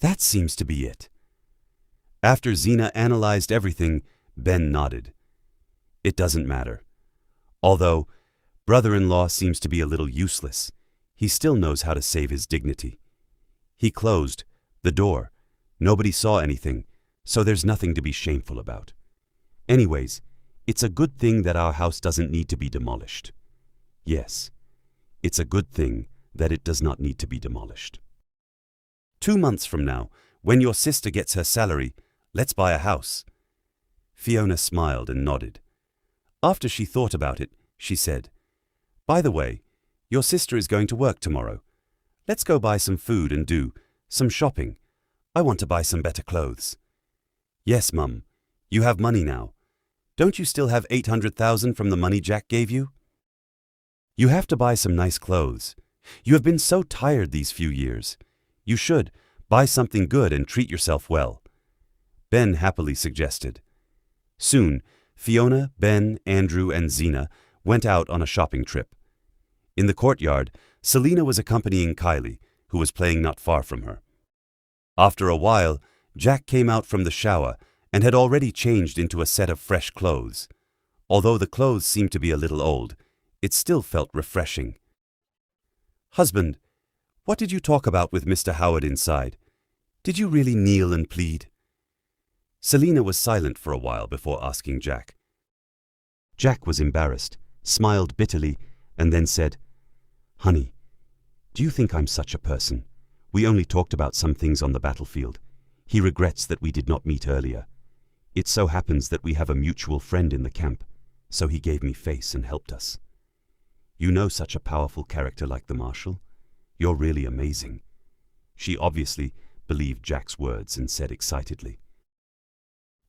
That seems to be it. After Zina analyzed everything, Ben nodded. It doesn't matter. Although brother-in-law seems to be a little useless, he still knows how to save his dignity. He closed the door. Nobody saw anything, so there's nothing to be shameful about. Anyways, it's a good thing that our house doesn't need to be demolished. Yes, it's a good thing that it does not need to be demolished. 2 months from now, when your sister gets her salary, let's buy a house. Fiona smiled and nodded. After she thought about it, she said, "By the way, your sister is going to work tomorrow. Let's go buy some food and do some shopping. I want to buy some better clothes." "Yes, Mum. You have money now. Don't you still have 800,000 from the money Jack gave you? You have to buy some nice clothes. You have been so tired these few years. You should buy something good and treat yourself well," Ben happily suggested. Soon, Fiona, Ben, Andrew, and Zina went out on a shopping trip. In the courtyard, Selina was accompanying Kylie, who was playing not far from her. After a while, Jack came out from the shower and had already changed into a set of fresh clothes. Although the clothes seemed to be a little old, it still felt refreshing. "Husband, what did you talk about with Mr. Howard inside? Did you really kneel and plead?" Selina was silent for a while before asking Jack. Jack was embarrassed, smiled bitterly, and then said, "Honey, do you think I'm such a person? We only talked about some things on the battlefield. He regrets that we did not meet earlier. It so happens that we have a mutual friend in the camp, so he gave me face and helped us. You know such a powerful character like the Marshal? You're really amazing." She obviously believed Jack's words and said excitedly,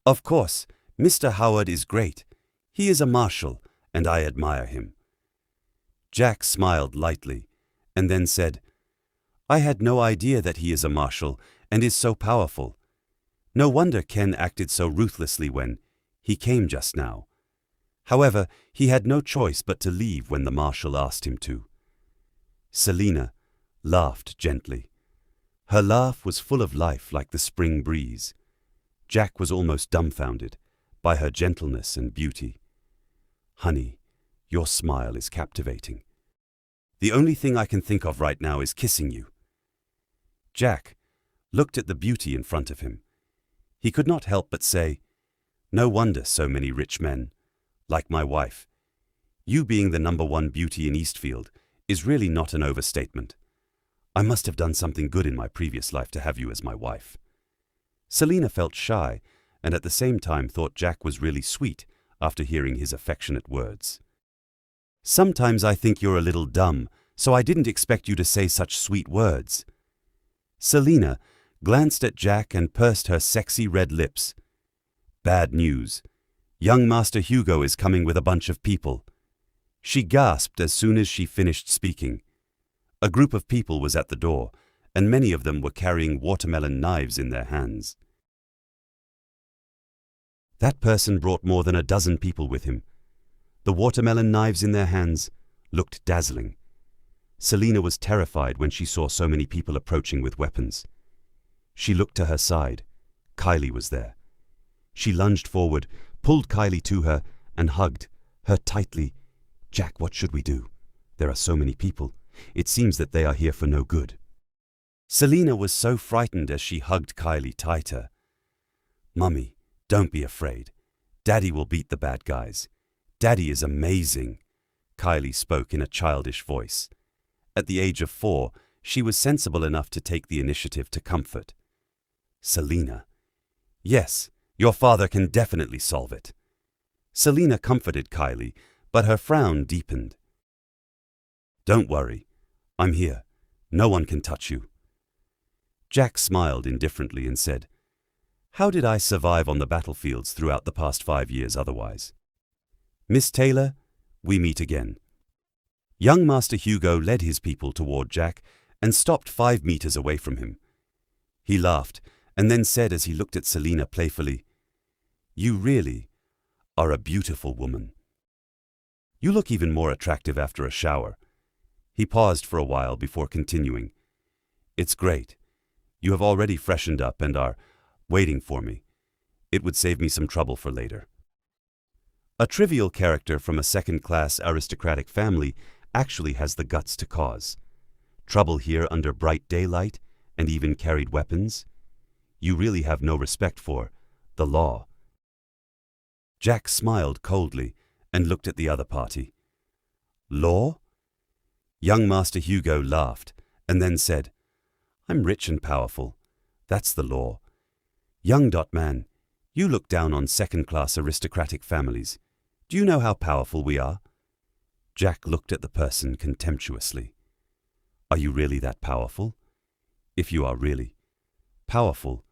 "Of course, Mr. Howard is great. He is a marshal, and I admire him." Jack smiled lightly, and then said, "I had no idea that he is a marshal and is so powerful. No wonder Ken acted so ruthlessly when he came just now. However, he had no choice but to leave when the marshal asked him to." Selina laughed gently. Her laugh was full of life like the spring breeze. Jack was almost dumbfounded by her gentleness and beauty. "Honey, your smile is captivating. The only thing I can think of right now is kissing you." Jack looked at the beauty in front of him. He could not help but say, "No wonder so many rich men, like my wife. You being the #1 beauty in Eastfield is really not an overstatement. I must have done something good in my previous life to have you as my wife." Selina felt shy and at the same time thought Jack was really sweet after hearing his affectionate words. "Sometimes I think you're a little dumb, so I didn't expect you to say such sweet words." Selina glanced at Jack and pursed her sexy red lips. "Bad news. Young Master Hugo is coming with a bunch of people." She gasped as soon as she finished speaking. A group of people was at the door, and many of them were carrying watermelon knives in their hands. That person brought more than a dozen people with him. The watermelon knives in their hands looked dazzling. Selina was terrified when she saw so many people approaching with weapons. She looked to her side. Kylie was there. She lunged forward, pulled Kylie to her, and hugged her tightly. "Jack, what should we do? There are so many people. It seems that they are here for no good." Selina was so frightened as she hugged Kylie tighter. "Mummy, don't be afraid. Daddy will beat the bad guys. Daddy is amazing," Kylie spoke in a childish voice. At the age of 4, she was sensible enough to take the initiative to comfort Selina. "Yes, your father can definitely solve it." Selina comforted Kylie, but her frown deepened. "Don't worry. I'm here. No one can touch you." Jack smiled indifferently and said, "How did I survive on the battlefields throughout the past 5 years otherwise? Miss Taylor, we meet again." Young Master Hugo led his people toward Jack and stopped 5 meters away from him. He laughed and then said as he looked at Selina playfully, "You really are a beautiful woman. You look even more attractive after a shower." He paused for a while before continuing, "It's great. You have already freshened up and are waiting for me. It would save me some trouble for later. A trivial character from a second-class aristocratic family actually has the guts to cause trouble here under bright daylight and even carried weapons. You really have no respect for the law. Jack smiled coldly and looked at the other party. Law? Young Master Hugo laughed and then said, I'm rich and powerful. That's the law. Young Man, you look down on second-class aristocratic families. Do you know how powerful we are? Jack looked at the person contemptuously. Are you really that powerful? If you are really powerful,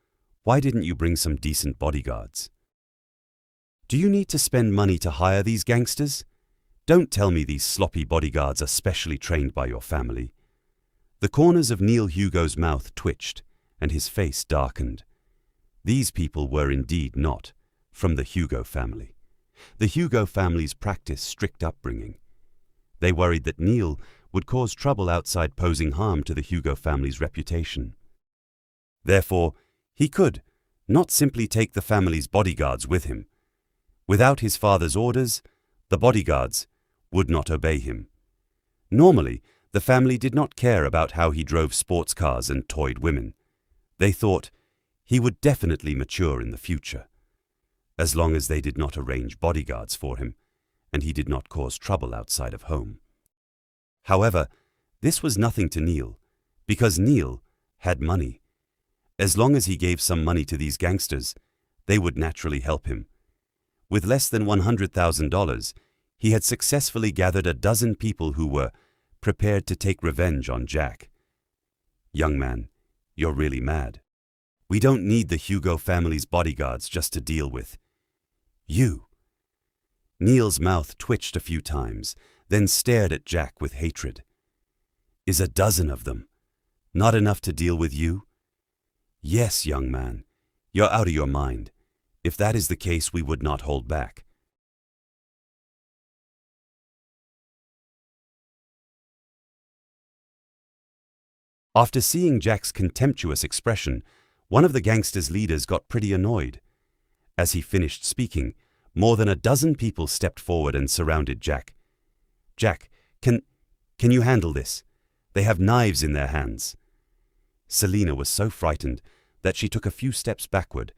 why didn't you bring some decent bodyguards? Do you need to spend money to hire these gangsters? Don't tell me these sloppy bodyguards are specially trained by your family. The corners of Neil Hugo's mouth twitched, and his face darkened. These people were indeed not from the Hugo family. The Hugo family's practiced strict upbringing. They worried that Neil would cause trouble outside, posing harm to the Hugo family's reputation. Therefore, he could not simply take the family's bodyguards with him. Without his father's orders, the bodyguards would not obey him. Normally, the family did not care about how he drove sports cars and toyed women. They thought he would definitely mature in the future, as long as they did not arrange bodyguards for him and he did not cause trouble outside of home. However, this was nothing to Neil, because Neil had money. As long as he gave some money to these gangsters, they would naturally help him. With less than $100,000, he had successfully gathered a dozen people who were prepared to take revenge on Jack. Young man, you're really mad. We don't need the Hugo family's bodyguards just to deal with you. Neil's mouth twitched a few times, then stared at Jack with hatred. Is a dozen of them not enough to deal with you? Yes, young man, you're out of your mind. If that is the case, we would not hold back. After seeing Jack's contemptuous expression, one of the gangsters' leaders got pretty annoyed. As he finished speaking, more than a dozen people stepped forward and surrounded Jack. Jack, can you handle this? They have knives in their hands. Selina was so frightened that she took a few steps backward,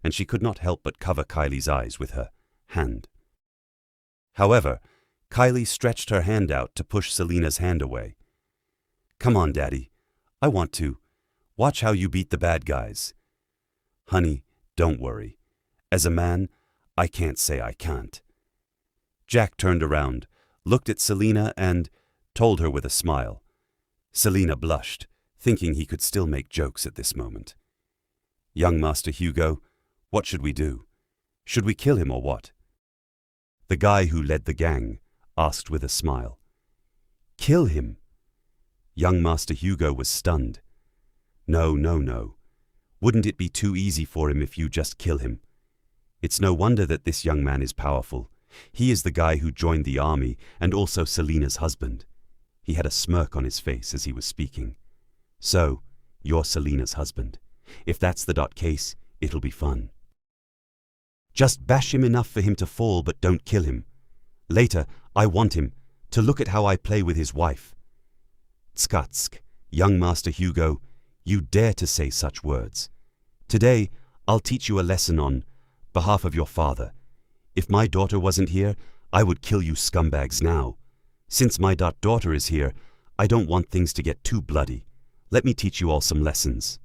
and she could not help but cover Kylie's eyes with her hand. However, Kylie stretched her hand out to push Selina's hand away. Come on, Daddy. I want to. Watch how you beat the bad guys. Honey, don't worry. As a man, I can't say I can't. Jack turned around, looked at Selina and told her with a smile. Selina blushed, thinking he could still make jokes at this moment. Young Master Hugo, what should we do? Should we kill him or what? The guy who led the gang asked with a smile. Kill him? Young Master Hugo was stunned. No. Wouldn't it be too easy for him if you just kill him? It's no wonder that this young man is powerful. He is the guy who joined the army and also Selina's husband. He had a smirk on his face as he was speaking. So, you're Selina's husband. If that's the case, it'll be fun. Just bash him enough for him to fall, but don't kill him. Later, I want him to look at how I play with his wife. Tskatsk, young Master Hugo, you dare to say such words. Today, I'll teach you a lesson on behalf of your father. If my daughter wasn't here, I would kill you scumbags now. Since my daughter is here, I don't want things to get too bloody. Let me teach you all some lessons.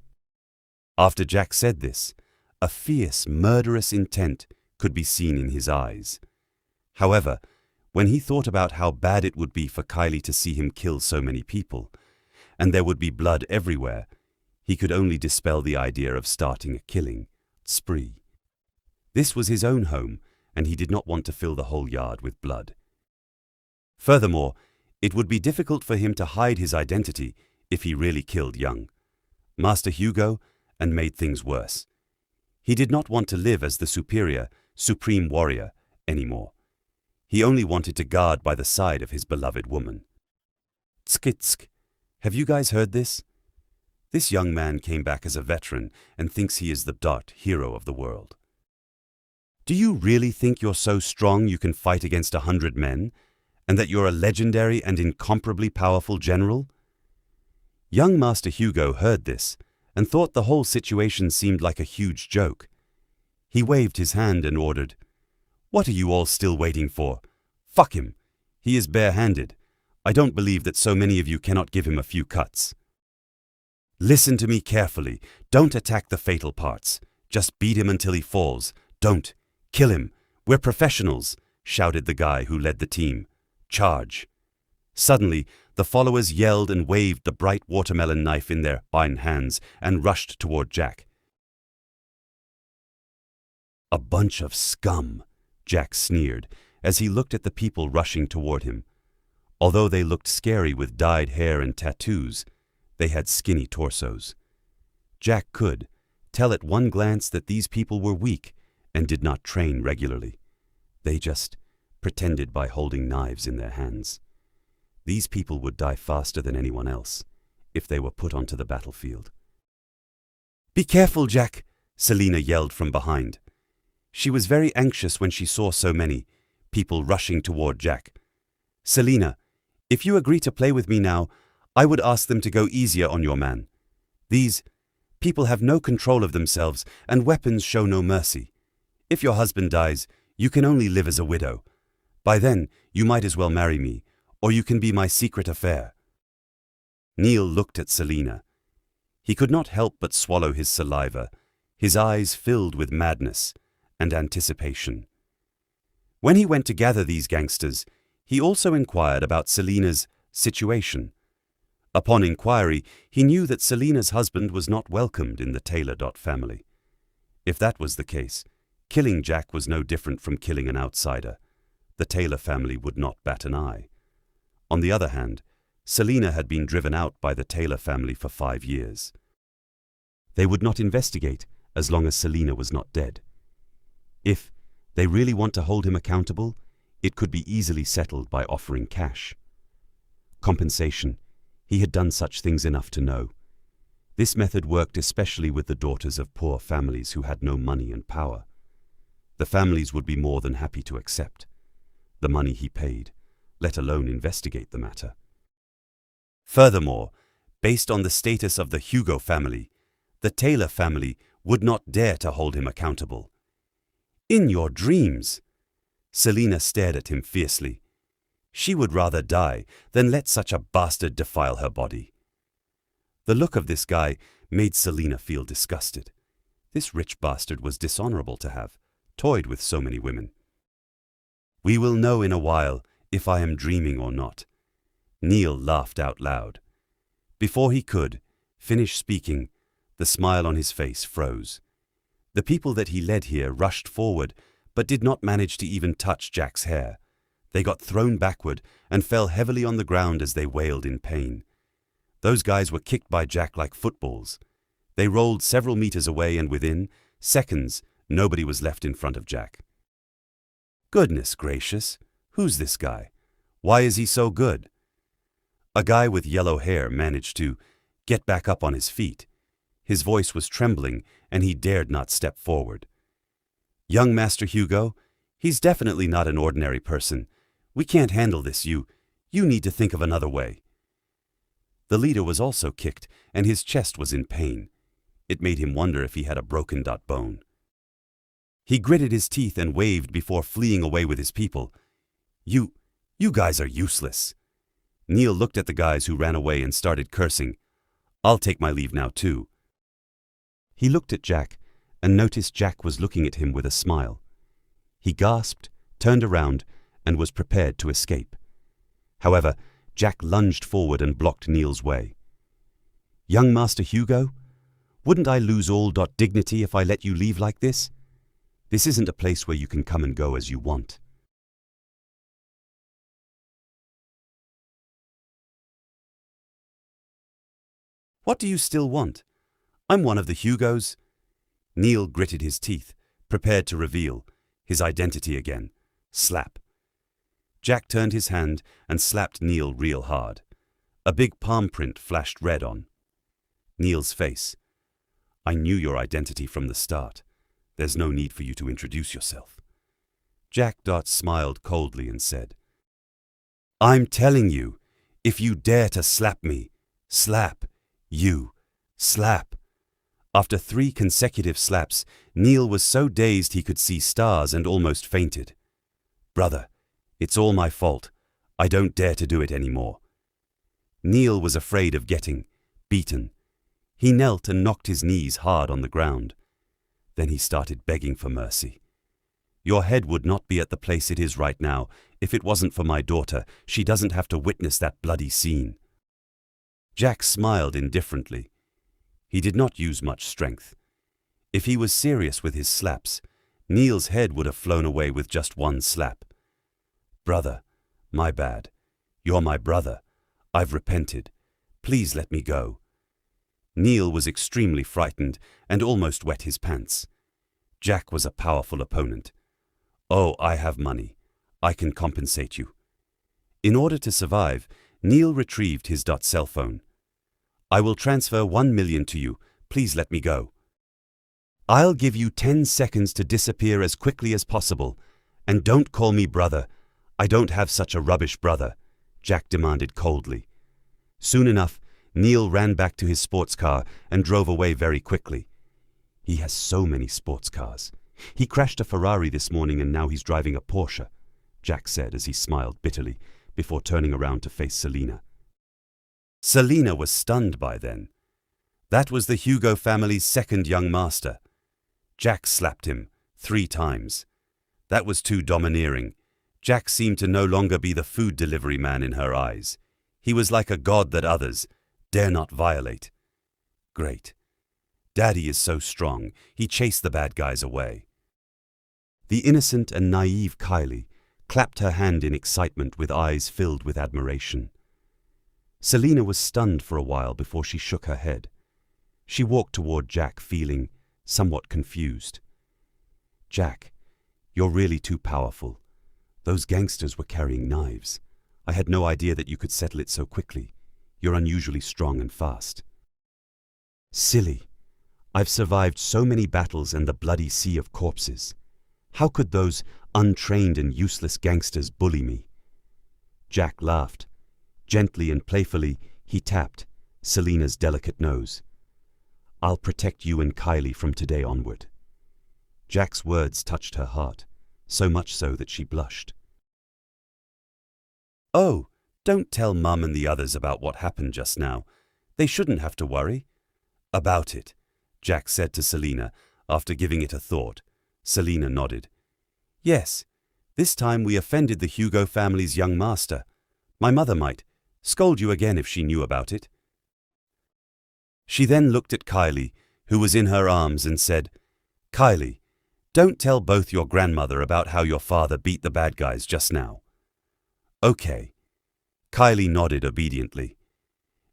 After Jack said this, a fierce, murderous intent could be seen in his eyes. However, when he thought about how bad it would be for Kylie to see him kill so many people, and there would be blood everywhere, he could only dispel the idea of starting a killing spree. This was his own home, and he did not want to fill the whole yard with blood. Furthermore, it would be difficult for him to hide his identity if he really killed young Master Hugo and made things worse. He did not want to live as the superior, supreme warrior anymore. He only wanted to guard by the side of his beloved woman. Tskitsk, have you guys heard this? This young man came back as a veteran and thinks he is the hero of the world. Do you really think you're so strong you can fight against 100 men, and that you're a legendary and incomparably powerful general? Young Master Hugo heard this and thought the whole situation seemed like a huge joke. He waved his hand and ordered, "What are you all still waiting for? Fuck him. He is bare-handed. I don't believe that so many of you cannot give him a few cuts. Listen to me carefully. Don't attack the fatal parts. Just beat him until he falls. Don't. Kill him. We're professionals," shouted the guy who led the team. "Charge." Suddenly, the followers yelled and waved the bright watermelon knife in their fine hands and rushed toward Jack. "A bunch of scum," Jack sneered as he looked at the people rushing toward him. Although they looked scary with dyed hair and tattoos, they had skinny torsos. Jack could tell at one glance that these people were weak and did not train regularly. They just pretended by holding knives in their hands. These people would die faster than anyone else if they were put onto the battlefield. "Be careful, Jack," Selina yelled from behind. She was very anxious when she saw so many people rushing toward Jack. "Selina, if you agree to play with me now, I would ask them to go easier on your man. These people have no control of themselves, and weapons show no mercy. If your husband dies, you can only live as a widow. By then, you might as well marry me, or you can be my secret affair." Neil looked at Selina. He could not help but swallow his saliva, his eyes filled with madness and anticipation. When he went to gather these gangsters, he also inquired about Selina's situation. Upon inquiry, he knew that Selina's husband was not welcomed in the Taylor family. If that was the case, killing Jack was no different from killing an outsider. The Taylor family would not bat an eye. On the other hand, Selina had been driven out by the Taylor family for 5 years. They would not investigate as long as Selina was not dead. If they really want to hold him accountable, it could be easily settled by offering cash. Compensation. He had done such things enough to know. This method worked especially with the daughters of poor families who had no money and power. The families would be more than happy to accept the money he paid, let alone investigate the matter. Furthermore, based on the status of the Hugo family, the Taylor family would not dare to hold him accountable. "In your dreams!" Selina stared at him fiercely. She would rather die than let such a bastard defile her body. The look of this guy made Selina feel disgusted. This rich bastard was dishonorable to have toyed with so many women. "We will know in a while if I am dreaming or not." Neil laughed out loud. Before he could finish speaking, the smile on his face froze. The people that he led here rushed forward, but did not manage to even touch Jack's hair. They got thrown backward and fell heavily on the ground as they wailed in pain. Those guys were kicked by Jack like footballs. They rolled several meters away, and within seconds, nobody was left in front of Jack. Goodness gracious, who's this guy? Why is he so good? A guy with yellow hair managed to get back up on his feet. His voice was trembling, and he dared not step forward. "Young Master Hugo, he's definitely not an ordinary person. We can't handle this. You need to think of another way." The leader was also kicked, and his chest was in pain. It made him wonder if he had a broken bone. He gritted his teeth and waved before fleeing away with his people. You guys are useless." Neil looked at the guys who ran away and started cursing. "I'll take my leave now too." He looked at Jack and noticed Jack was looking at him with a smile. He gasped, turned around, and was prepared to escape. However, Jack lunged forward and blocked Neil's way. "Young Master Hugo, wouldn't I lose all dignity if I let you leave like this? This isn't a place where you can come and go as you want." "What do you still want? I'm one of the Hugos." Neil gritted his teeth, prepared to reveal his identity again. Slap. Jack turned his hand and slapped Neil real hard. A big palm print flashed red on. Neil's face. I knew your identity from the start. There's no need for you to introduce yourself. Jack Dot smiled coldly and said, I'm telling you, if you dare to slap me, slap, you, slap. After 3 consecutive slaps, Neil was so dazed he could see stars and almost fainted. Brother, it's all my fault. I don't dare to do it anymore. Neil was afraid of getting beaten. He knelt and knocked his knees hard on the ground. Then he started begging for mercy. Your head would not be at the place it is right now if it wasn't for my daughter. She doesn't have to witness that bloody scene. Jack smiled indifferently. He did not use much strength. If he was serious with his slaps, Neil's head would have flown away with just 1 slap. Brother, my bad. You're my brother. I've repented. Please let me go. Neil was extremely frightened and almost wet his pants. Jack was a powerful opponent. Oh, I have money. I can compensate you. In order to survive, Neil retrieved his cell phone. I will transfer 1 million to you. Please let me go. I'll give you 10 seconds to disappear as quickly as possible. And don't call me brother. I don't have such a rubbish brother, Jack demanded coldly. Soon enough, Neil ran back to his sports car and drove away very quickly. He has so many sports cars. He crashed a Ferrari this morning and now he's driving a Porsche, Jack said as he smiled bitterly before turning around to face Selina. Selina was stunned by then. That was the Hugo family's 2nd young master. Jack slapped him 3 times. That was too domineering. Jack seemed to no longer be the food delivery man in her eyes. He was like a god that others dare not violate. Great. Daddy is so strong, he chased the bad guys away. The innocent and naive Kylie clapped her hand in excitement with eyes filled with admiration. Selina was stunned for a while before she shook her head. She walked toward Jack feeling somewhat confused. Jack, you're really too powerful. Those gangsters were carrying knives. I had no idea that you could settle it so quickly. You're unusually strong and fast. Silly. I've survived so many battles and the bloody sea of corpses. How could those untrained and useless gangsters bully me? Jack laughed. Gently and playfully, he tapped Selina's delicate nose. I'll protect you and Kylie from today onward. Jack's words touched her heart, so much so that she blushed. Oh, don't tell Mum and the others about what happened just now. They shouldn't have to worry. About it, Jack said to Selina after giving it a thought. Selina nodded. Yes, this time we offended the Hugo family's young master. My mother might scold you again if she knew about it. She then looked at Kylie, who was in her arms, and said, Kylie, don't tell both your grandmother about how your father beat the bad guys just now. Okay. Kylie nodded obediently.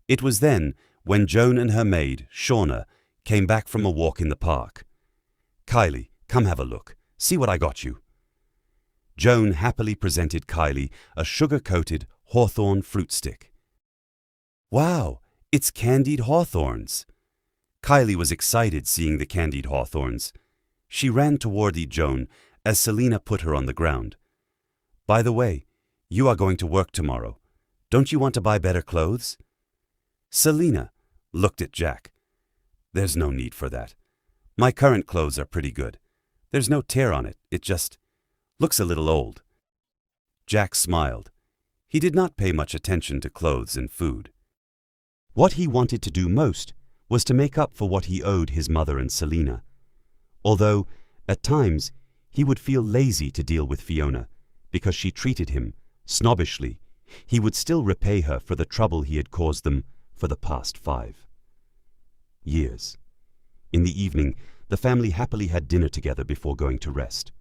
It was then when Joan and her maid, Shauna, came back from a walk in the park. Kylie, come have a look. See what I got you. Joan happily presented Kylie a sugar-coated hawthorn fruit stick. Wow, it's candied hawthorns. Kylie was excited seeing the candied hawthorns. She ran toward Joan as Selina put her on the ground. By the way, you are going to work tomorrow. Don't you want to buy better clothes? Selina looked at Jack. There's no need for that. My current clothes are pretty good. There's no tear on it. It just looks a little old. Jack smiled. He did not pay much attention to clothes and food. What he wanted to do most was to make up for what he owed his mother and Selina. Although, at times, he would feel lazy to deal with Fiona because she treated him snobbishly, he would still repay her for the trouble he had caused them for the past 5 years. In the evening, the family happily had dinner together before going to rest.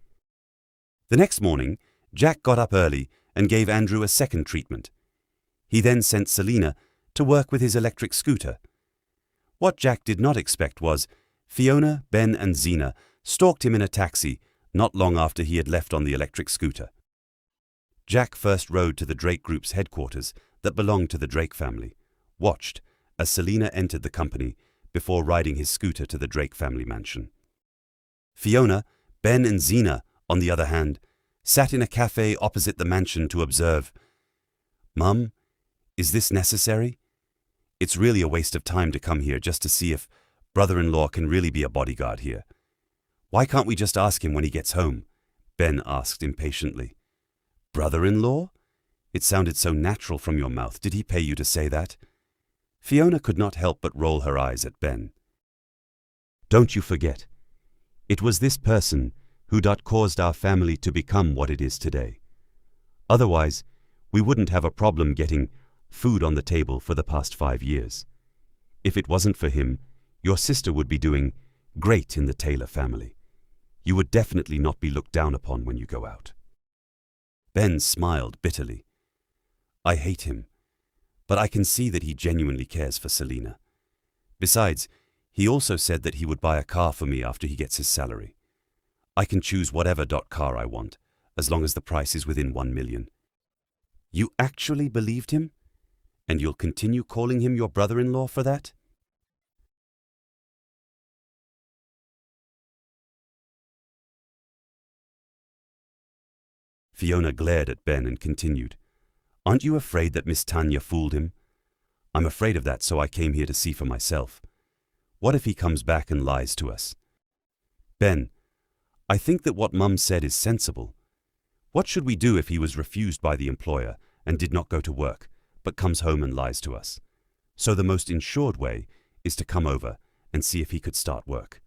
The next morning, Jack got up early and gave Andrew a second treatment. He then sent Selina to work with his electric scooter. What Jack did not expect was Fiona, Ben, and Zena stalked him in a taxi not long after he had left on the electric scooter. Jack first rode to the Drake Group's headquarters that belonged to the Drake family, watched as Selina entered the company, before riding his scooter to the Drake family mansion. Fiona, Ben and Zena, on the other hand, sat in a cafe opposite the mansion to observe. "Mum, is this necessary? It's really a waste of time to come here just to see if brother-in-law can really be a bodyguard here. Why can't we just ask him when he gets home?" Ben asked impatiently. "Brother-in-law? It sounded so natural from your mouth. Did he pay you to say that?" Fiona could not help but roll her eyes at Ben. "Don't you forget, it was this person who caused our family to become what it is today. Otherwise, we wouldn't have a problem getting food on the table for the past 5 years. If it wasn't for him, your sister would be doing great in the Taylor family. You would definitely not be looked down upon when you go out." Ben smiled bitterly. "I hate him, but I can see that he genuinely cares for Selena. Besides, he also said that he would buy a car for me after he gets his salary. I can choose whatever car I want, as long as the price is within 1 million. You actually believed him? And you'll continue calling him your brother-in-law for that?" Fiona glared at Ben and continued. "Aren't you afraid that Miss Tanya fooled him? I'm afraid of that, so I came here to see for myself. What if he comes back and lies to us?" "Ben, I think that what Mum said is sensible. What should we do if he was refused by the employer and did not go to work, but comes home and lies to us? So the most insured way is to come over and see if he could start work."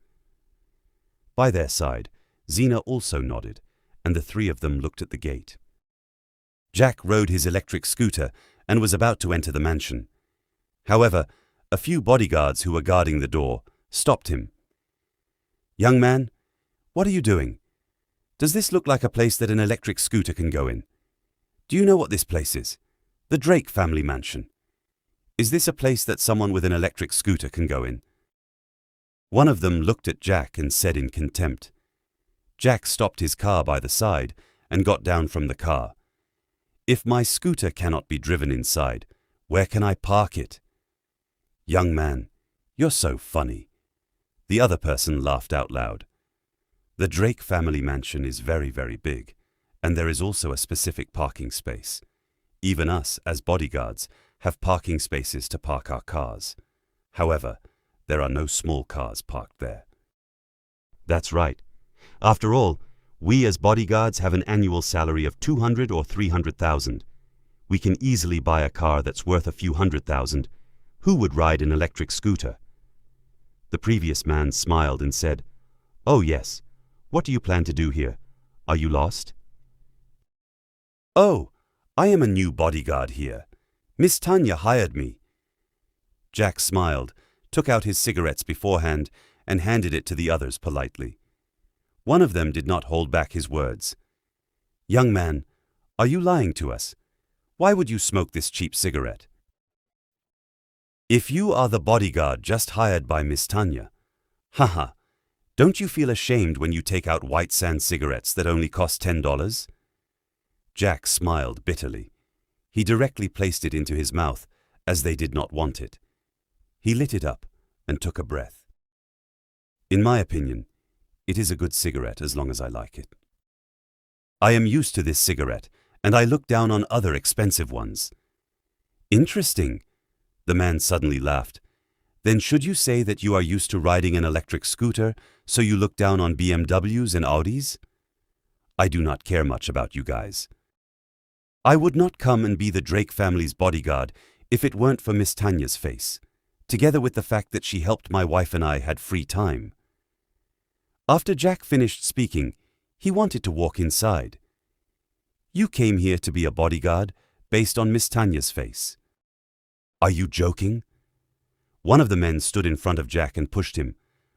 By their side, Zena also nodded, and the three of them looked at the gate. Jack rode his electric scooter and was about to enter the mansion. However, a few bodyguards who were guarding the door stopped him. "Young man, what are you doing? Does this look like a place that an electric scooter can go in? Do you know what this place is? The Drake family mansion. Is this a place that someone with an electric scooter can go in?" One of them looked at Jack and said in contempt. Jack stopped his car by the side and got down from the car. "If my scooter cannot be driven inside, where can I park it?" "Young man, you're so funny." The other person laughed out loud. "The Drake family mansion is very, very big, and there is also a specific parking space. Even us, as bodyguards, have parking spaces to park our cars. However, there are no small cars parked there." "That's right. After all, we as bodyguards have an annual salary of 200 or 300,000. We can easily buy a car that's worth a few 100,000. Who would ride an electric scooter?" The previous man smiled and said, "Oh yes, what do you plan to do here? Are you lost?" "Oh, I am a new bodyguard here. Miss Tanya hired me." Jack smiled, took out his cigarettes beforehand, and handed it to the others politely. One of them did not hold back his words. "Young man, are you lying to us? Why would you smoke this cheap cigarette?" "If you are the bodyguard just hired by Miss Tanya, haha, don't you feel ashamed when you take out white sand cigarettes that only cost $10? Jack smiled bitterly. He directly placed it into his mouth, as they did not want it. He lit it up and took a breath. "In my opinion, it is a good cigarette as long as I like it. I am used to this cigarette, and I look down on other expensive ones." "Interesting," the man suddenly laughed. "Then should you say that you are used to riding an electric scooter, so you look down on BMWs and Audis? I do not care much about you guys. I would not come and be the Drake family's bodyguard if it weren't for Miss Tanya's face, together with the fact that she helped my wife and I had free time." After Jack finished speaking, he wanted to walk inside. "You came here to be a bodyguard based on Miss Tanya's face. Are you joking?" One of the men stood in front of Jack and pushed him.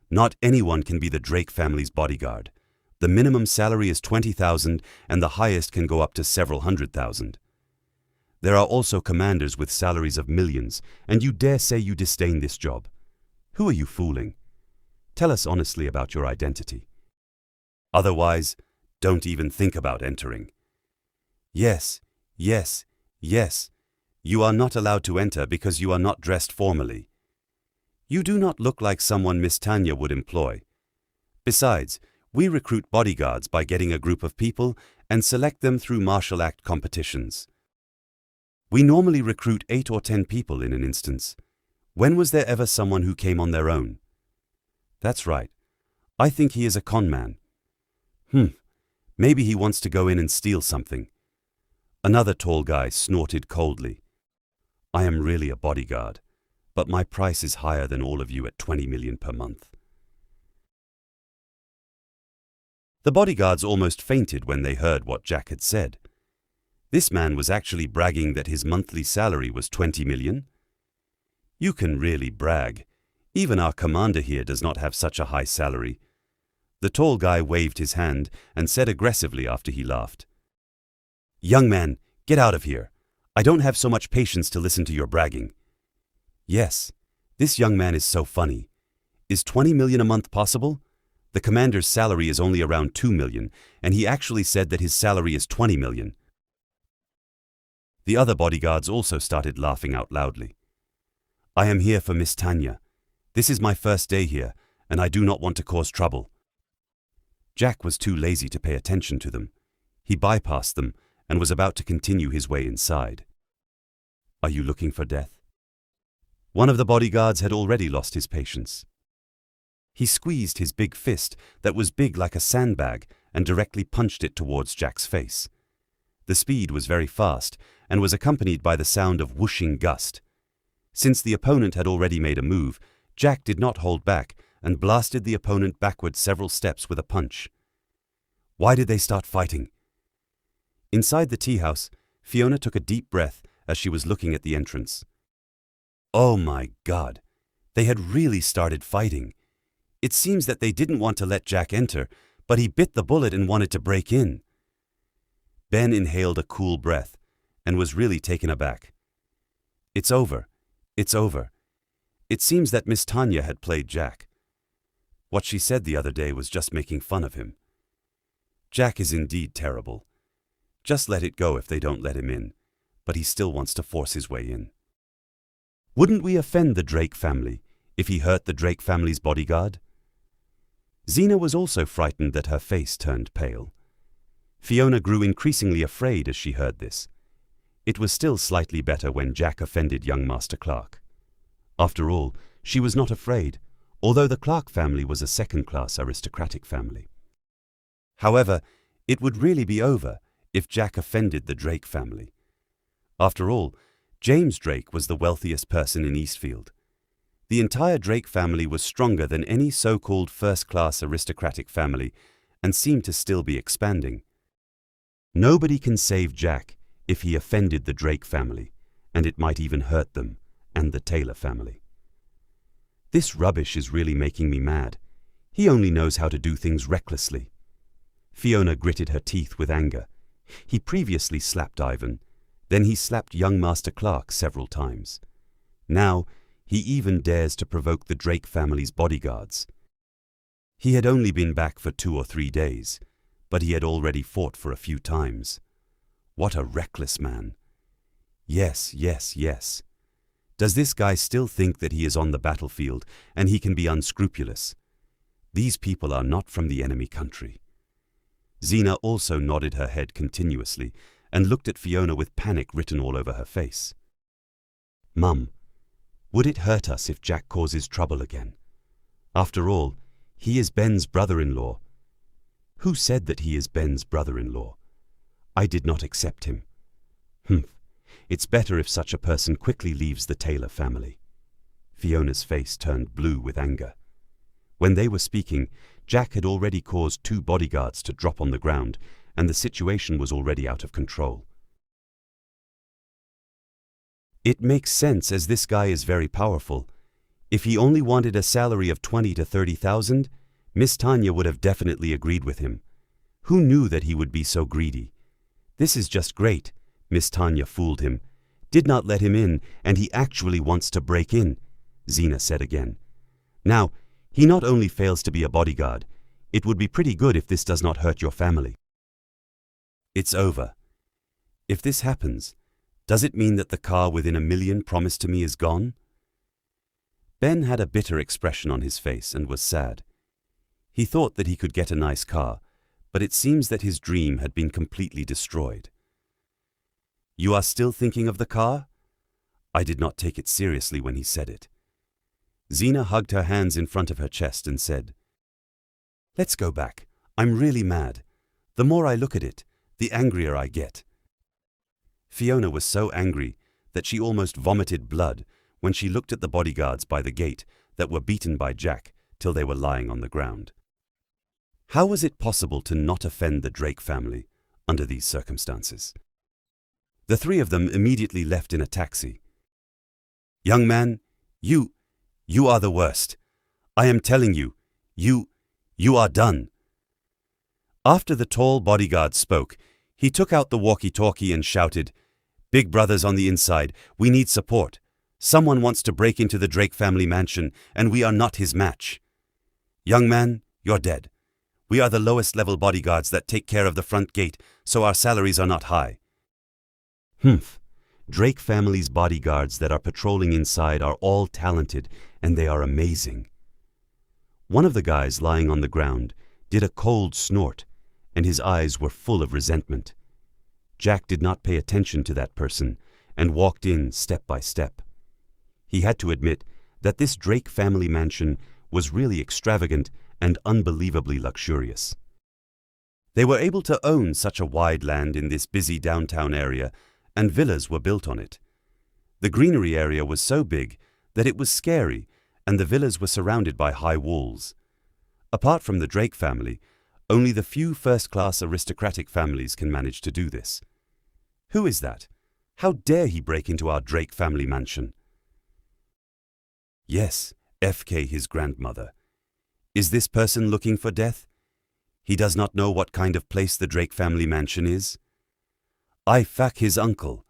"Not anyone can be the Drake family's bodyguard. The minimum salary is 20,000 and the highest can go up to several 100,000. There are also commanders with salaries of millions, and you dare say you disdain this job. Who are you fooling? Tell us honestly about your identity. Otherwise, don't even think about entering." "Yes, yes, yes. You are not allowed to enter because you are not dressed formally. You do not look like someone Miss Tanya would employ. Besides, we recruit bodyguards by getting a group of people and select them through martial act competitions. We normally recruit 8 or 10 people in an instance. When was there ever someone who came on their own? That's right. I think he is a con man. Maybe he wants to go in and steal something. Another tall guy snorted coldly. I am really a bodyguard, but my price is higher than all of you at 20 million per month. The bodyguards almost fainted when they heard what Jack had said. This man was actually bragging that his monthly salary was 20 million. You can really brag. Even our commander here does not have such a high salary. The tall guy waved his hand and said aggressively after he laughed, Young man, get out of here. I don't have so much patience to listen to your bragging. Yes, this young man is so funny. Is 20 million a month possible? The commander's salary is only around 2 million, and he actually said that his salary is 20 million. The other bodyguards also started laughing out loudly. I am here for Miss Tanya. This is my first day here, and I do not want to cause trouble. Jack was too lazy to pay attention to them. He bypassed them and was about to continue his way inside. Are you looking for death? One of the bodyguards had already lost his patience. He squeezed his big fist that was big like a sandbag and directly punched it towards Jack's face. The speed was very fast and was accompanied by the sound of whooshing gust. Since the opponent had already made a move, Jack did not hold back and blasted the opponent backward several steps with a punch. Why did they start fighting? Inside the tea house, Fiona took a deep breath as she was looking at the entrance. Oh my God! They had really started fighting. It seems that they didn't want to let Jack enter, but he bit the bullet and wanted to break in. Ben inhaled a cool breath and was really taken aback. It's over. It's over. It seems that Miss Tanya had played Jack. What she said the other day was just making fun of him. Jack is indeed terrible. Just let it go if they don't let him in, but he still wants to force his way in. Wouldn't we offend the Drake family if he hurt the Drake family's bodyguard? Xena was also frightened that her face turned pale. Fiona grew increasingly afraid as she heard this. It was still slightly better when Jack offended young Master Clark. After all, she was not afraid, although the Clark family was a second-class aristocratic family. However, it would really be over if Jack offended the Drake family. After all, James Drake was the wealthiest person in Eastfield. The entire Drake family was stronger than any so-called first-class aristocratic family and seemed to still be expanding. Nobody can save Jack if he offended the Drake family, and it might even hurt them and the Taylor family. This rubbish is really making me mad. He only knows how to do things recklessly. Fiona gritted her teeth with anger. He previously slapped Ivan, then he slapped young Master Clark several times. Now, he even dares to provoke the Drake family's bodyguards. He had only been back for 2 or 3 days, but he had already fought for a few times. What a reckless man. Yes, yes, yes. Does this guy still think that he is on the battlefield and he can be unscrupulous? These people are not from the enemy country. Xena also nodded her head continuously and looked at Fiona with panic written all over her face. Mum, would it hurt us if Jack causes trouble again? After all, he is Ben's brother-in-law. Who said that he is Ben's brother-in-law? I did not accept him. It's better if such a person quickly leaves the Taylor family. Fiona's face turned blue with anger. When they were speaking, Jack had already caused 2 bodyguards to drop on the ground, and the situation was already out of control. It makes sense as this guy is very powerful. If he only wanted a salary of 20 to 30,000, Miss Tanya would have definitely agreed with him. Who knew that he would be so greedy? This is just great. Miss Tanya fooled him, did not let him in, and he actually wants to break in, Xena said again. Now, he not only fails to be a bodyguard, it would be pretty good if this does not hurt your family. It's over. If this happens, does it mean that the car within $1 million promised to me is gone? Ben had a bitter expression on his face and was sad. He thought that he could get a nice car, but it seems that his dream had been completely destroyed. "You are still thinking of the car?" I did not take it seriously when he said it. Zena hugged her hands in front of her chest and said, "Let's go back. I'm really mad. The more I look at it, the angrier I get." Fiona was so angry that she almost vomited blood when she looked at the bodyguards by the gate that were beaten by Jack till they were lying on the ground. How was it possible to not offend the Drake family under these circumstances? The three of them immediately left in a taxi. "Young man, you are the worst. I am telling you, you are done." After the tall bodyguard spoke, he took out the walkie-talkie and shouted, "Big brother's on the inside. We need support. Someone wants to break into the Drake family mansion, and we are not his match. Young man, you're dead. We are the lowest level bodyguards that take care of the front gate, so our salaries are not high." Humph. Drake family's bodyguards that are patrolling inside are all talented, and they are amazing. One of the guys lying on the ground did a cold snort, and his eyes were full of resentment. Jack did not pay attention to that person and walked in step by step. He had to admit that this Drake family mansion was really extravagant and unbelievably luxurious. They were able to own such a wide land in this busy downtown area, and villas were built on it. The greenery area was so big that it was scary, and the villas were surrounded by high walls. Apart from the Drake family, only the few first-class aristocratic families can manage to do this. Who is that? How dare he break into our Drake family mansion? Yes, FK his grandmother. Is this person looking for death? He does not know what kind of place the Drake family mansion is? I fuck his uncle.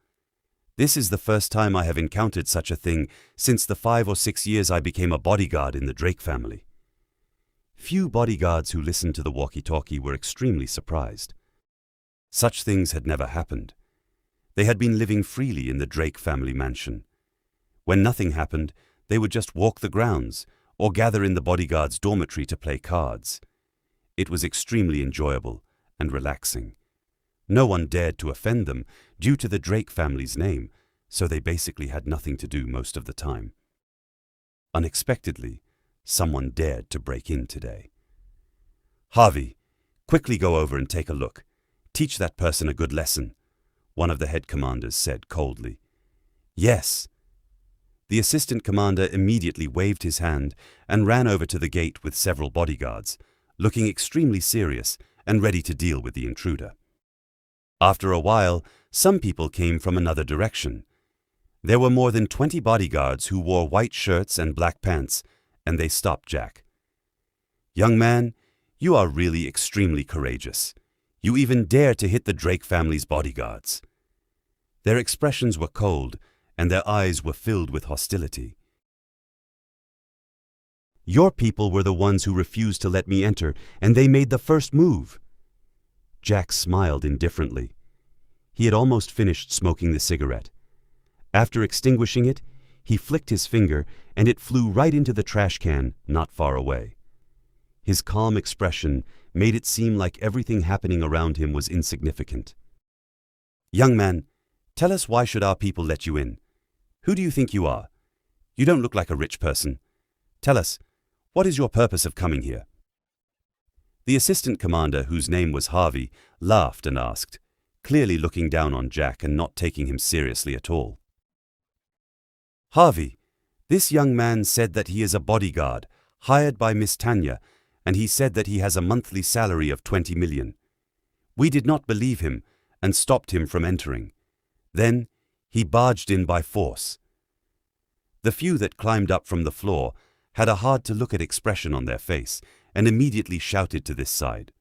This is the first time I have encountered such a thing since the 5 or 6 years I became a bodyguard in the Drake family. Few bodyguards who listened to the walkie-talkie were extremely surprised. Such things had never happened. They had been living freely in the Drake family mansion. When nothing happened, they would just walk the grounds or gather in the bodyguard's dormitory to play cards. It was extremely enjoyable and relaxing. No one dared to offend them due to the Drake family's name, so they basically had nothing to do most of the time. Unexpectedly, someone dared to break in today. "Harvey, quickly go over and take a look. Teach that person a good lesson," one of the head commanders said coldly. "Yes." The assistant commander immediately waved his hand and ran over to the gate with several bodyguards, looking extremely serious and ready to deal with the intruder. After a while, some people came from another direction. There were more than 20 bodyguards who wore white shirts and black pants, and they stopped Jack. "Young man, you are really extremely courageous. You even dare to hit the Drake family's bodyguards." Their expressions were cold, and their eyes were filled with hostility. "Your people were the ones who refused to let me enter, and they made the first move." Jack smiled indifferently. He had almost finished smoking the cigarette. After extinguishing it, he flicked his finger, and it flew right into the trash can not far away. His calm expression made it seem like everything happening around him was insignificant. "Young man, tell us, why should our people let you in? Who do you think you are? You don't look like a rich person. Tell us, what is your purpose of coming here?" The assistant commander, whose name was Harvey, laughed and asked, clearly looking down on Jack and not taking him seriously at all. "Harvey, this young man said that he is a bodyguard, hired by Miss Tanya, and he said that he has a monthly salary of 20 million. We did not believe him and stopped him from entering. Then he barged in by force." The few that climbed up from the floor had a hard-to-look-at expression on their face and immediately shouted to this side.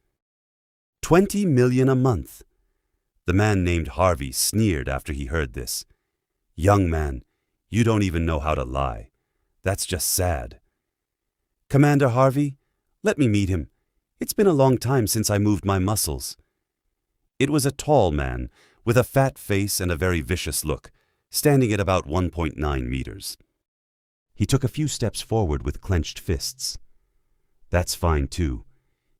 20 million a month! The man named Harvey sneered after he heard this. "Young man, you don't even know how to lie. That's just sad." "Commander Harvey, let me meet him. It's been a long time since I moved my muscles." It was a tall man with a fat face and a very vicious look, standing at about 1.9 meters. He took a few steps forward with clenched fists. "That's fine, too.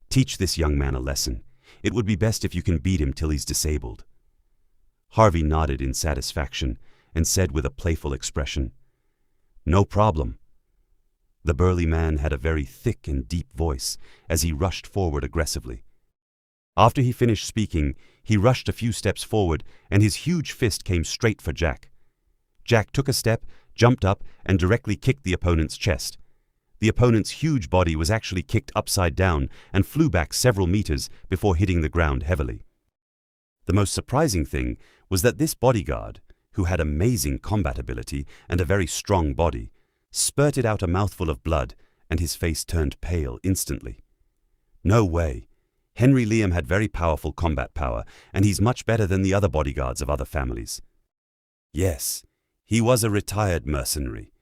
Teach this young man a lesson. It would be best if you can beat him till he's disabled." Harvey nodded in satisfaction and said with a playful expression, "No problem." The burly man had a very thick and deep voice as he rushed forward aggressively. After he finished speaking, he rushed a few steps forward and his huge fist came straight for Jack. Jack took a step, jumped up, and directly kicked the opponent's chest. The opponent's huge body was actually kicked upside down and flew back several meters before hitting the ground heavily. The most surprising thing was that this bodyguard, who had amazing combat ability and a very strong body, spurted out a mouthful of blood and his face turned pale instantly. No way. Henry Liam had very powerful combat power, and he's much better than the other bodyguards of other families. Yes, he was a retired mercenary.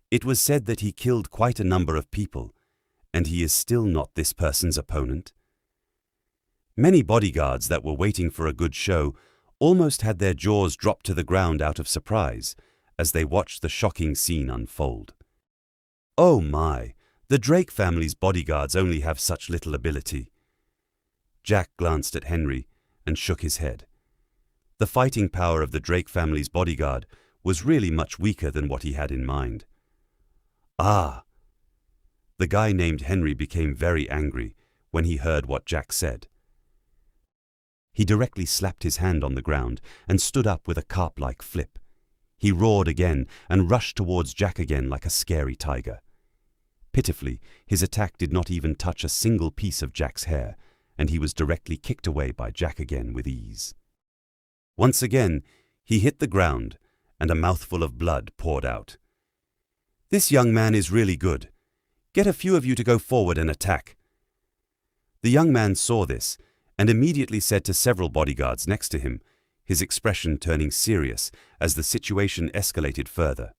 It was said that he killed quite a number of people, and he is still not this person's opponent. Many bodyguards that were waiting for a good show almost had their jaws dropped to the ground out of surprise as they watched the shocking scene unfold. Oh my, the Drake family's bodyguards only have such little ability. Jack glanced at Henry and shook his head. The fighting power of the Drake family's bodyguard was really much weaker than what he had in mind. Ah! The guy named Henry became very angry when he heard what Jack said. He directly slapped his hand on the ground and stood up with a carp-like flip. He roared again and rushed towards Jack again like a scary tiger. Pitifully, his attack did not even touch a single piece of Jack's hair, and he was directly kicked away by Jack again with ease. Once again, he hit the ground, and a mouthful of blood poured out. "This young man is really good. Get a few of you to go forward and attack." The young man saw this and immediately said to several bodyguards next to him, his expression turning serious as the situation escalated further.